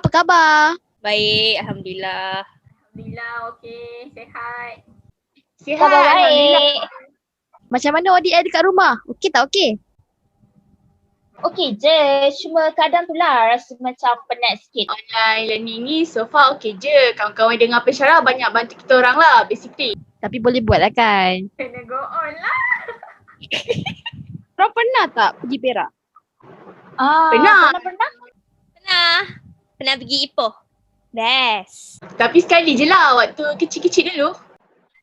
apa khabar? Baik, Alhamdulillah. Alhamdulillah, okey. Sihat. Sihat, Khabar Alhamdulillah. baik. Macam mana ODI dekat rumah? Okey tak okey? Okey je, cuma kadang tu lah rasa macam penat sikit. Online learning ni so far okey je. Kawan-kawan dengan pensyarah banyak bantu kita orang lah basically. Tapi boleh buat lah kan? Kena go on lah. Korang pernah tak pergi Perak? Pernah. Pernah pergi Ipoh. Best. Tapi sekali je lah waktu kecil-kecil dulu.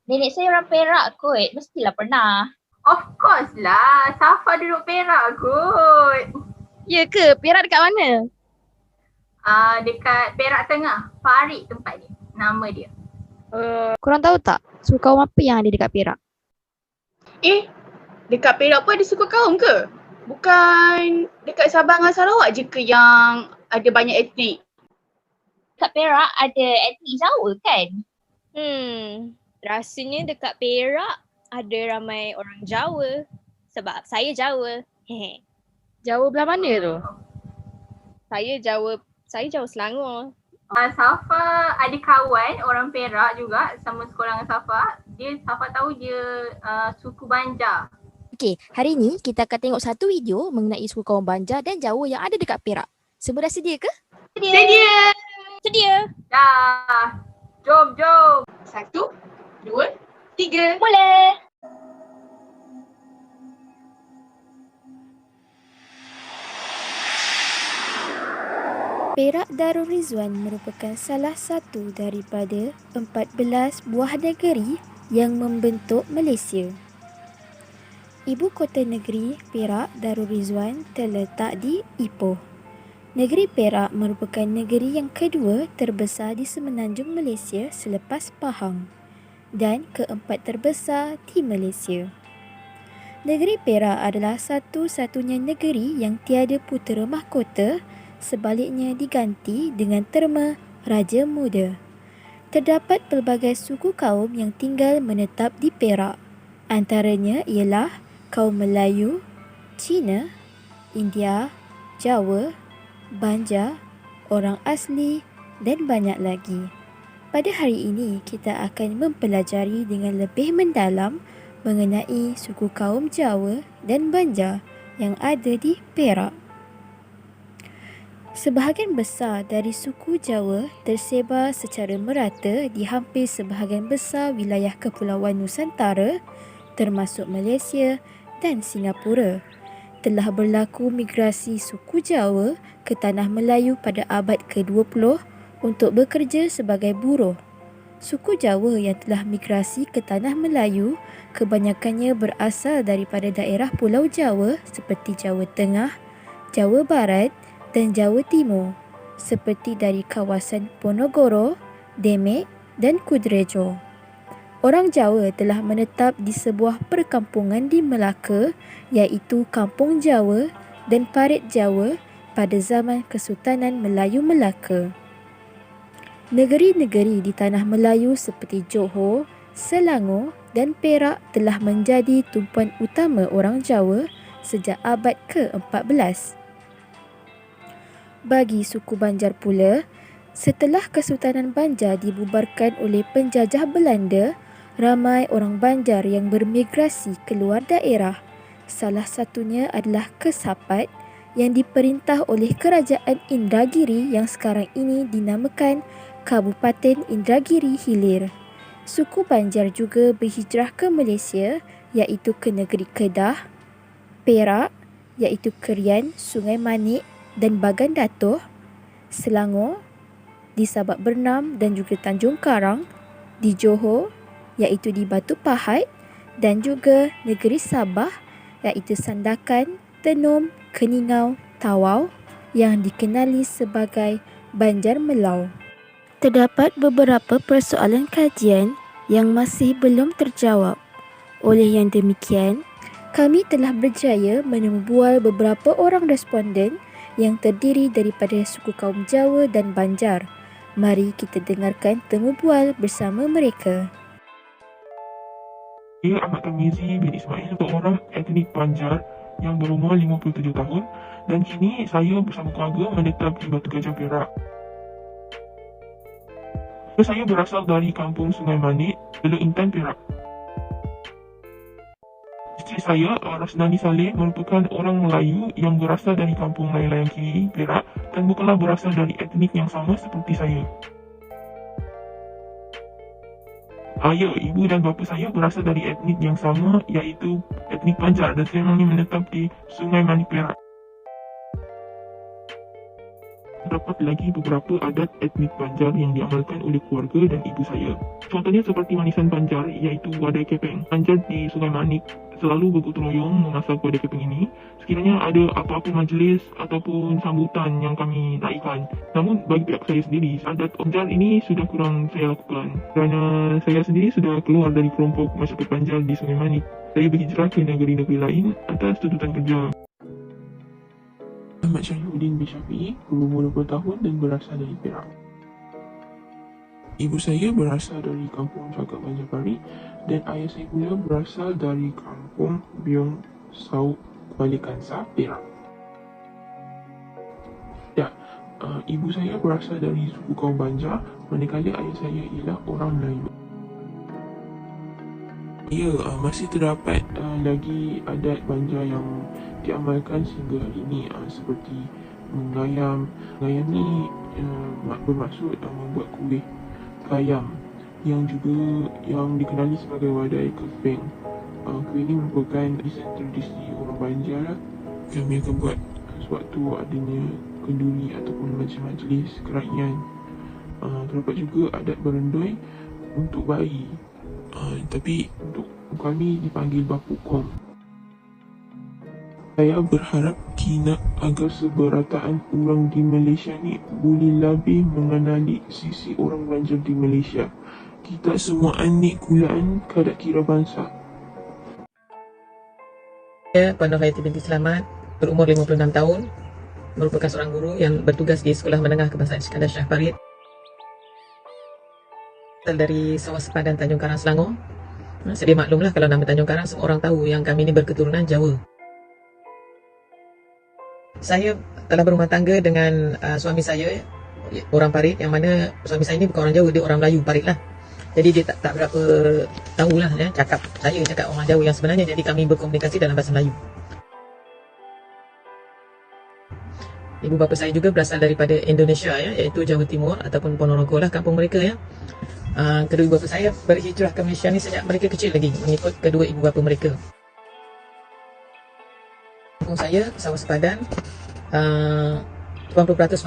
Nenek saya orang Perak kot, mestilah pernah. Of course lah, Safa duduk Perak kot. Ya ke? Perak dekat mana? Dekat Perak Tengah, Farid tempat dia, nama dia. Korang tahu tak suku kaum apa yang ada dekat Perak? Dekat Perak pun ada suku kaum ke? Bukan dekat Sabah dengan Sarawak je ke yang ada banyak etnik? Kat Perak ada etnik Jawa kan? Rasanya dekat Perak ada ramai orang Jawa sebab saya Jawa. Jawa belah mana tu? Saya Jawa Selangor. Safa ada kawan orang Perak juga, sama sekolah dengan Safa. Safa tahu dia suku Banjar. Okey, hari ni kita akan tengok satu video mengenai suku kaum Banjar dan Jawa yang ada dekat Perak. Semua dah sedia ke? Sedia. Dah. Jom. 1, 2, 3. Boleh. Perak Darul Rizwan merupakan salah satu daripada 14 buah negeri yang membentuk Malaysia. Ibu kota negeri Perak Darul Rizwan terletak di Ipoh. Negeri Perak merupakan negeri yang kedua terbesar di semenanjung Malaysia selepas Pahang dan keempat terbesar di Malaysia. Negeri Perak adalah satu-satunya negeri yang tiada putera mahkota, sebaliknya diganti dengan terma Raja Muda. Terdapat pelbagai suku kaum yang tinggal menetap di Perak. Antaranya ialah kaum Melayu, Cina, India, Jawa, Banjar, orang asli dan banyak lagi. Pada hari ini kita akan mempelajari dengan lebih mendalam mengenai suku kaum Jawa dan Banjar yang ada di Perak. Sebahagian besar dari suku Jawa tersebar secara merata di hampir sebahagian besar wilayah Kepulauan Nusantara termasuk Malaysia dan Singapura. Telah berlaku migrasi suku Jawa ke Tanah Melayu pada abad ke-20 untuk bekerja sebagai buruh. Suku Jawa yang telah migrasi ke Tanah Melayu kebanyakannya berasal daripada daerah Pulau Jawa seperti Jawa Tengah, Jawa Barat dan Jawa Timur, seperti dari kawasan Ponorogo, Demak dan Kudrejo. Orang Jawa telah menetap di sebuah perkampungan di Melaka iaitu Kampung Jawa dan Parit Jawa pada zaman Kesultanan Melayu Melaka. Negeri-negeri di Tanah Melayu seperti Johor, Selangor dan Perak telah menjadi tumpuan utama orang Jawa sejak abad ke-14. Bagi suku Banjar pula, setelah Kesultanan Banjar dibubarkan oleh penjajah Belanda, ramai orang Banjar yang bermigrasi keluar daerah. Salah satunya adalah ke Sapat yang diperintah oleh Kerajaan Indragiri yang sekarang ini dinamakan Kabupaten Indragiri Hilir. Suku Banjar juga berhijrah ke Malaysia iaitu ke negeri Kedah, Perak iaitu Kerian, Sungai Manik dan Bagan Datoh, Selangor, di Sabak Bernam dan juga Tanjung Karang, di Johor iaitu di Batu Pahat dan juga negeri Sabah iaitu Sandakan, Tenom, Keningau, Tawau yang dikenali sebagai Banjar Melau. Terdapat beberapa persoalan kajian yang masih belum terjawab. Oleh yang demikian, kami telah berjaya menemubual beberapa orang responden yang terdiri daripada suku kaum Jawa dan Banjar. Mari kita dengarkan temubual bersama mereka. Saya Ahmad Tamizi bin Ismail, seorang etnik Banjar yang berumur 57 tahun dan kini saya bersama keluarga menetap di Batu Gajah Perak. Saya berasal dari kampung Sungai Manik, Teluk Intan, Perak. Isteri saya, Rasnani Saleh, merupakan orang Melayu yang berasal dari kampung Layang-Layang Kiri, Perak dan bukanlah berasal dari etnik yang sama seperti saya. Ya, ibu dan bapa saya berasal dari etnik yang sama, iaitu etnik Banjar, dan saya menetap di Sungai Manik, Perak. Terdapat lagi beberapa adat etnik Banjar yang diamalkan oleh keluarga dan ibu saya. Contohnya seperti manisan Banjar, iaitu wadai kepeng. Banjar di Sungai Manik selalu bergotong royong memasak wadai kepeng ini sekiranya ada apa-apa majlis ataupun sambutan yang kami naikkan. Namun bagi pihak saya sendiri, adat Banjar ini sudah kurang saya lakukan kerana saya sendiri sudah keluar dari kelompok masyarakat Banjar di Sungai Manik. Saya berhijrah ke negeri-negeri lain atas tuntutan kerja. Ahmad Syahiruddin bin Syafi'i, berumur 20 tahun dan berasal dari Perak. Ibu saya berasal dari kampung Cakap Banjarbarit dan ayah saya pula berasal dari kampung Biong Sau Kuala Kansar, Perak. Ibu saya berasal dari suku kaum Banjar, manakala ayah saya ialah orang Melayu. Masih terdapat lagi adat Banjar yang diamalkan sehingga hari ini, seperti menggayam. Menggayam ni bermaksud membuat kuih gayam yang juga yang dikenali sebagai wadai kepeng. Kuih ini merupakan tradisi orang Banjar lah. Kami akan buat sewaktu adanya kenduri ataupun majlis kerajaan. Terdapat juga adat berendoi untuk bayi. Tapi untuk kami dipanggil Bapukong. Saya berharap kina agar seberataan orang di Malaysia ni boleh lebih mengenali sisi orang Banjar di Malaysia. Kita semua anik kulaan kada kira bangsa. Saya Puan Nur Hayati binti Selamat, berumur 56 tahun, merupakan seorang guru yang bertugas di Sekolah Menengah Kebangsaan Iskandar Shah Farid dari Sawah Sepadan, Tanjung Karang, Selangor. Sedia maklumlah kalau nama Tanjung Karang semua orang tahu yang kami ini berketurunan Jawa. Saya telah berumah tangga dengan suami saya, orang Parit, yang mana suami saya ini bukan orang Jawa, dia orang Melayu, Parit lah. Jadi dia tak berapa tahulah cakap orang Jawa yang sebenarnya, jadi kami berkomunikasi dalam bahasa Melayu. Ibu bapa saya juga berasal daripada Indonesia, iaitu Jawa Timur ataupun Ponorogo lah kampung mereka. Kedua ibu bapa saya berhijrah ke Malaysia ni sejak mereka kecil lagi, mengikut kedua ibu bapa mereka. Kampung saya, Sawah Sepadan, 80%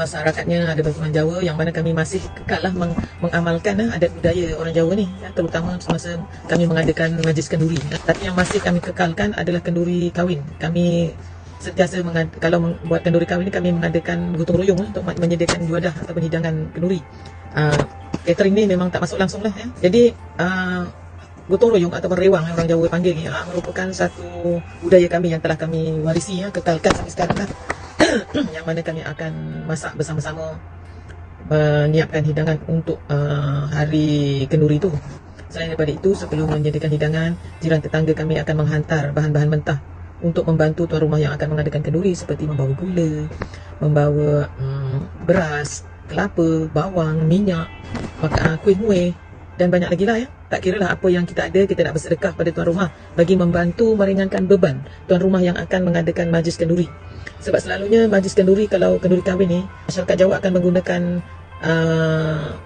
masyarakatnya ada berturunan Jawa, yang mana kami masih kekal lah mengamalkan adat budaya orang Jawa ni, terutama semasa kami mengadakan majlis kenduri. Tapi yang masih kami kekalkan adalah kenduri kahwin. Kami sentiasa kalau membuat kenduri kahwin ni, kami mengadakan gotong royong untuk menyediakan juadah ataupun hidangan kenduri. Catering ni memang tak masuk langsung lah. Jadi gotong royong ataupun rewang yang orang Jawa panggil ni merupakan satu budaya kami yang telah kami warisi, kekalkan sampai sekarang lah. Yang mana kami akan masak bersama-sama, menyiapkan hidangan untuk hari kenduri itu. Selain daripada itu, sebelum menyediakan hidangan, jiran tetangga kami akan menghantar bahan-bahan mentah untuk membantu tuan rumah yang akan mengadakan kenduri, seperti membawa gula, membawa beras, kelapa, bawang, minyak, kuih-muih dan banyak lagi lah. Tak kira lah apa yang kita ada, kita nak bersedekah pada tuan rumah bagi membantu meringankan beban tuan rumah yang akan mengadakan majlis kenduri. Sebab selalunya majlis kenduri, kalau kenduri kahwin ni, masyarakat Jawa akan menggunakan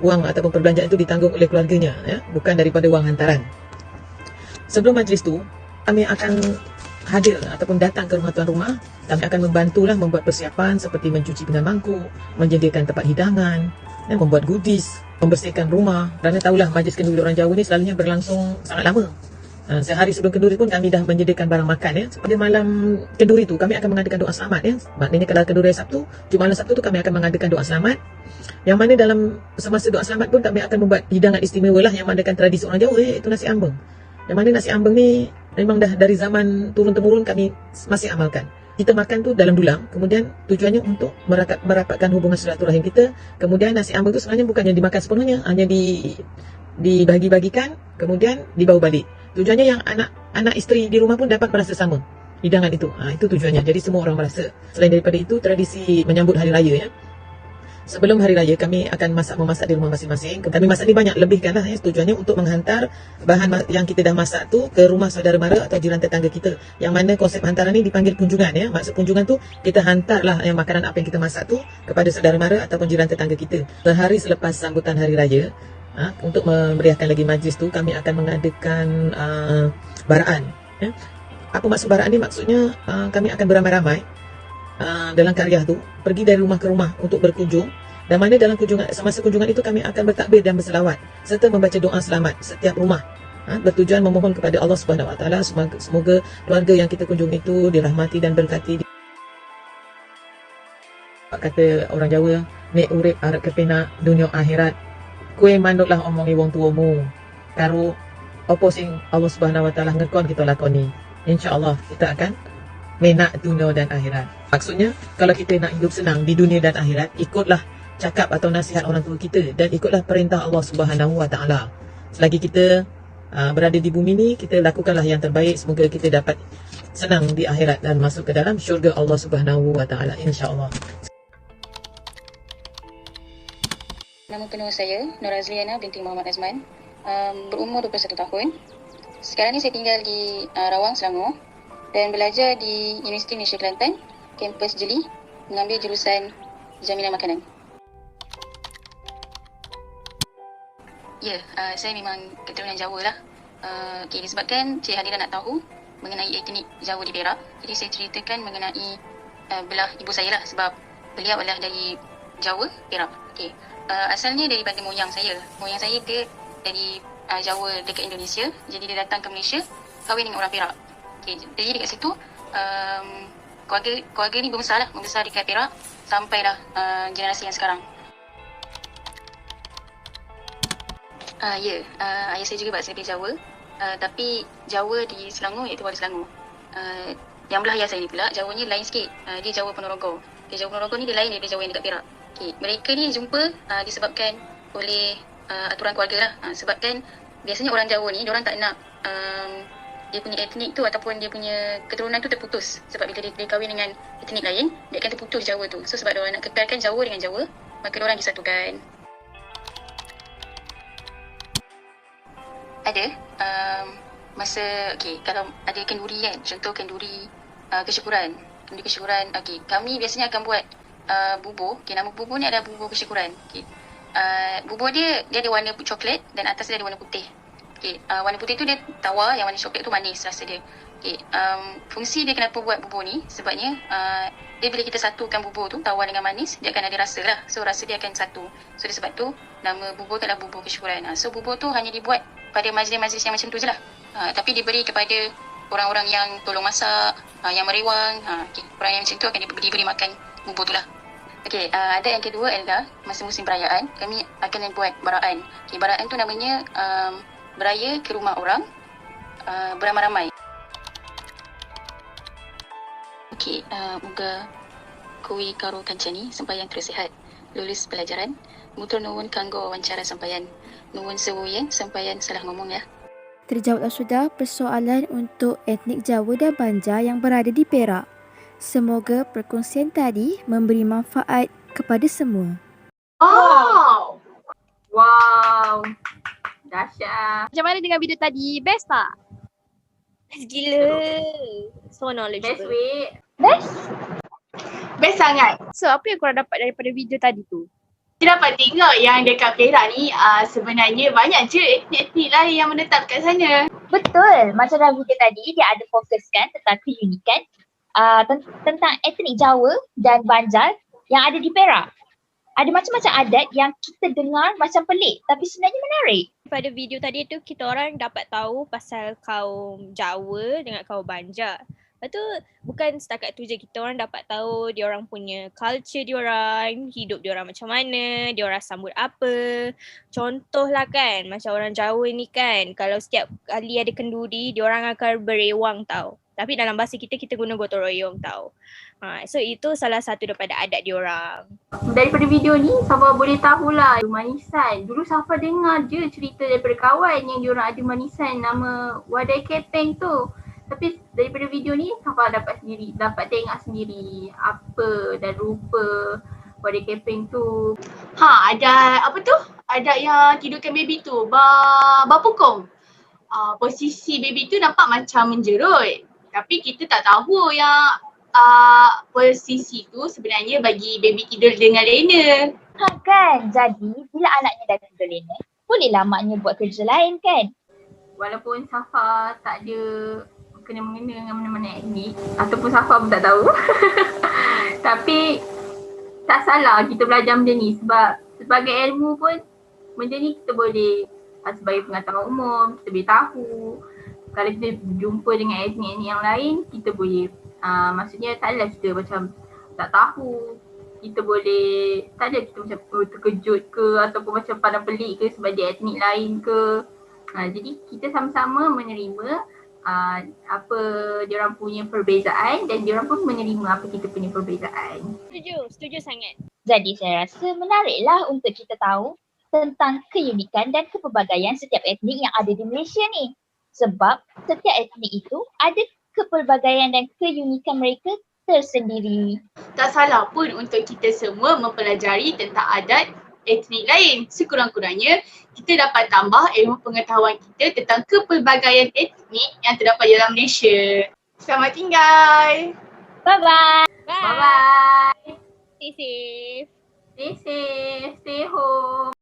wang ataupun perbelanjaan itu ditanggung oleh keluarganya, bukan daripada wang hantaran. Sebelum majlis tu, kami akan hadir ataupun datang ke rumah tuan rumah. Kami akan membantulah membuat persiapan seperti mencuci pinggan mangkuk, menyediakan tempat hidangan, membuat goodies, membersihkan rumah. Kerana tahulah majlis kenduri orang Jawa ni selalunya berlangsung sangat lama. Sehari sebelum kenduri pun kami dah menyediakan barang makan. Pada malam kenduri tu kami akan mengadakan doa selamat. Maknanya kalau kenduri hari Sabtu, di malam Sabtu tu kami akan mengadakan doa selamat. Yang mana dalam semasa doa selamat pun kami akan membuat hidangan istimewa lah yang mengadakan tradisi orang Jawa, iaitu nasi ambeng. Yang mana nasi ambeng ni memang dah dari zaman turun-temurun kami masih amalkan. Kita makan tu dalam dulang, kemudian tujuannya untuk merapatkan hubungan silaturahim kita. Kemudian nasi ambeng tu sebenarnya bukannya dimakan sepenuhnya, hanya dibagi-bagikan, kemudian dibawa balik. Tujuannya yang anak isteri di rumah pun dapat merasa sama hidangan itu. Itu tujuannya. Jadi semua orang merasa. Selain daripada itu, tradisi menyambut hari raya sebelum hari raya kami akan memasak di rumah masing-masing. Kami masak ni banyak lebihkanlah tujuannya untuk menghantar bahan yang kita dah masak tu ke rumah saudara mara atau jiran tetangga kita. Yang mana konsep hantaran ni dipanggil kunjungan ya. Maksud kunjungan tu kita hantarlah makanan apa yang kita masak tu kepada saudara mara ataupun jiran tetangga kita. Sehari selepas sambutan hari raya, untuk memeriahkan lagi majlis tu, kami akan mengadakan baraan. Ya. Apa maksud baraan ni? Maksudnya kami akan beramai-ramai dalam karyah tu, pergi dari rumah ke rumah untuk berkunjung, dan mana dalam semasa kunjungan itu kami akan bertakbir dan berselawat serta membaca doa selamat setiap rumah, bertujuan memohon kepada Allah Subhanahu Wa Taala semoga keluarga yang kita kunjung itu dirahmati dan berkati. Kata orang Jawa, nek urip arep kepenak dunia akhirat, kue manutlah omongi wong tuamu, karo apa sing Allah Subhanahu Wa Taala ngekon kita lakoni, insya-Allah kita akan menak dunia dan akhirat. Maksudnya, kalau kita nak hidup senang di dunia dan akhirat, ikutlah cakap atau nasihat orang tua kita dan ikutlah perintah Allah Subhanahu Wa Taala. Selagi kita berada di bumi ni, kita lakukanlah yang terbaik. Semoga kita dapat senang di akhirat dan masuk ke dalam syurga Allah Subhanahu Wa Taala, insya-Allah. Nama penuh saya Nur Azliana binti Muhammad Azman, berumur 21 tahun. Sekarang ni saya tinggal di Rawang, Selangor dan belajar di Universiti Malaysia Kelantan, kampus Jeli, mengambil jurusan jaminan makanan. Ya, saya memang keturunan Jawa lah. Disebabkan Cik Hadira nak tahu mengenai etnik Jawa di Perak, jadi saya ceritakan mengenai belah ibu saya lah, sebab beliau adalah dari Jawa, Perak. Asalnya daripada moyang saya. Moyang saya dia dari Jawa dekat Indonesia, jadi dia datang ke Malaysia kahwin dengan orang Perak. Jadi dekat situ keluarga ni membesar dekat Perak sampailah generasi yang sekarang. Ayah saya juga berasal dari Jawa, tapi Jawa di Selangor iaitu Kuala Selangor. Yang belah ayah saya ni pula Jawanya lain sikit, dia Jawa Ponorogo. Jawa Ponorogo ni dia lain daripada Jawa yang dekat Perak. Mereka ni jumpa disebabkan oleh aturan keluarga lah. Sebabkan biasanya orang Jawa ni diorang tak nak dia punya etnik tu ataupun dia punya keturunan tu terputus. Sebab bila dia kahwin dengan etnik lain, dia akan terputus Jawa tu. So sebab diorang nak kekalkan Jawa dengan Jawa, maka diorang disatukan. Ada kalau ada kenduri kan, contoh kenduri kesyukuran. Kenduri kesyukuran, kami biasanya akan buat bubur. Nama bubur ni adalah bubur kesyukuran. Bubur dia ada warna coklat dan atas dia ada warna putih. Warna putih tu dia tawar, yang warna coklat tu manis rasa dia. Fungsi dia kenapa buat bubur ni, sebabnya dia bila kita satukan bubur tu, tawar dengan manis, dia akan ada rasa lah. So rasa dia akan satu. So sebab tu nama bubur tu adalah bubur kesyukuran. So bubur tu hanya dibuat pada majlis-majlis yang macam tu je lah. Tapi diberi kepada orang-orang yang tolong masak, yang merewang. Orang yang macam tu akan diberi makan bubur tu lah. Ada yang kedua adalah masa musim perayaan, kami akan buat baraan. Baraan tu namanya beraya ke rumah orang beramai-ramai. Moga kuwi karo kancani sembahyang terus sihat, lulus pelajaran, mutur nuwun kanggo wawancara sampaian, nuwun sewu yen sampaian salah ngomong ya. Terjawablah sudah persoalan untuk etnik Jawa dan Banjar yang berada di Perak. Semoga perkongsian tadi memberi manfaat kepada semua. Wow. Dahsyat. Macam mana dengan video tadi? Best tak? Best gila. So Best knowledgeable. way. Best sangat. So, apa yang korang dapat daripada video tadi tu? Kita dapat tengok yang dekat Perak ni sebenarnya banyak je etnik-etnik lain yang menetap kat sana. Betul. Macam dalam video tadi, dia ada fokuskan tentang keunikan tentang etnik Jawa dan Banjar yang ada di Perak. Ada macam-macam adat yang kita dengar macam pelik tapi sebenarnya menarik. Pada video tadi tu kita orang dapat tahu pasal kaum Jawa dengan kaum Banjar. Lepas tu bukan setakat tu je, kita orang dapat tahu dia orang punya culture dia orang, hidup dia orang macam mana, dia orang sambut apa. Contohlah kan, macam orang Jawa ni kan, kalau setiap kali ada kenduri, dia orang akan berewang tau. Tapi dalam bahasa kita guna gotong royong tau. So itu salah satu daripada adat dia orang. Daripada video ni Safa boleh tahulah manisan. Dulu Safa dengar je cerita daripada kawan yang diorang ada manisan nama Wadai Kepeng tu. Tapi daripada video ni Safa dapat tengok sendiri apa dan rupa wadah keping tu. Ada apa tu? Ada yang tidurkan baby tu. Berpukung. Posisi baby tu nampak macam menjerut. Tapi kita tak tahu yang posisi tu sebenarnya bagi baby tidur dengan lena. Kan, jadi bila anaknya dah tidur lena, bolehlah maknya buat kerja lain kan? Walaupun Safa tak ada kena-mengena dengan mana-mana etnik ataupun Safa pun tak tahu. Tapi tak salah kita belajar benda ni sebab sebagai ilmu pun benda ni kita boleh sebagai pengetahuan umum, kita boleh tahu. Kalau kita jumpa dengan etnik-etnik yang lain, kita boleh maksudnya tak adalah kita macam tak tahu. Kita boleh, tak ada kita macam terkejut ke ataupun macam pandang pelik ke sebab dia etnik lain ke. Jadi kita sama-sama menerima apa diorang punya perbezaan dan diorang pun menerima apa kita punya perbezaan. Setuju sangat. Jadi saya rasa menariklah untuk kita tahu tentang keunikan dan kepelbagaian setiap etnik yang ada di Malaysia ni. Sebab setiap etnik itu ada kepelbagaian dan keunikan mereka tersendiri. Tak salah pun untuk kita semua mempelajari tentang adat etnik lain. Sekurang-kurangnya kita dapat tambah ilmu pengetahuan kita tentang kepelbagaian etnik yang terdapat dalam Malaysia. Selamat tinggal. Bye-bye. Bye-bye. Stay safe. Stay safe, stay home.